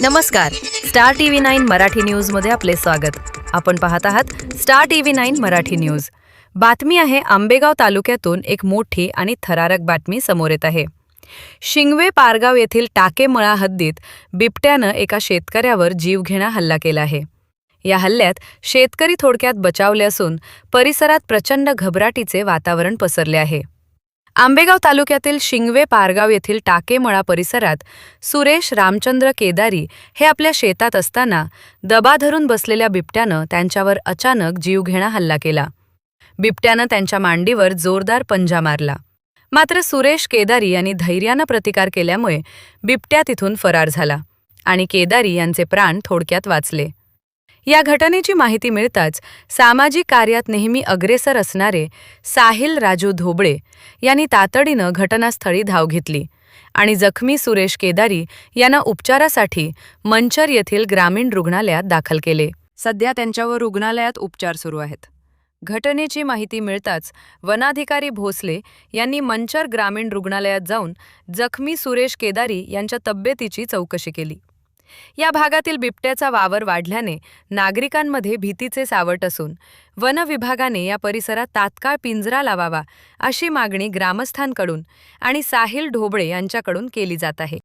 नमस्कार. Star TV 9 Marathi न्यूजमध्ये आपले स्वागत. आपण पाहत आहात स्टार टीव्ही 9 मराठी न्यूज. बातमी आहे आंबेगाव तालुक्यातून एक मोठी आणि थरारक बातमी समोर येत आहे. शिंगवे पारगाव येथील टाकेमळा हद्दीत बिबट्यानं एका शेतकऱ्यावर जीवघेणा हल्ला केला आहे. या हल्ल्यात शेतकरी थोडक्यात बचावले असून परिसरात प्रचंड घबराटीचे वातावरण पसरले आहे. आंबेगाव तालुक्यातील शिंगवे पारगाव येथील टाकेमळा परिसरात सुरेश रामचंद्र केदारी हे आपल्या शेतात असताना दबा धरून बसलेल्या बिबट्यानं त्यांच्यावर अचानक जीवघेणा हल्ला केला. बिबट्यानं त्यांच्या मांडीवर जोरदार पंजा मारला. मात्र सुरेश केदारी यांनी धैर्यानं प्रतिकार केल्यामुळे बिबट्या तिथून फरार झाला आणि केदारी यांचे प्राण थोडक्यात वाचले. या घटनेची माहिती मिळताच सामाजिक कार्यात नेहमी अग्रेसर असणारे साहिल राजू धोबळे यांनी तातडीनं घटनास्थळी धाव घेतली आणि जखमी सुरेश केदारी यांना उपचारासाठी मंचर येथील ग्रामीण रुग्णालयात दाखल केले. सध्या त्यांच्यावर रुग्णालयात उपचार सुरू आहेत. घटनेची माहिती मिळताच वनाधिकारी भोसले यांनी मंचर ग्रामीण रुग्णालयात जाऊन जखमी सुरेश केदारी यांच्या तब्येतीची चौकशी केली. या भागातील बिबट्याचा वावर वाढल्याने नागरिकांमध्ये भीतीचे सावट असून वन विभागाने या परिसरात तात्काळ पिंजरा लावावा अशी मागणी ग्रामस्थांकडून आणि साहिल ढोबळे यांच्याकडून केली जात आहे.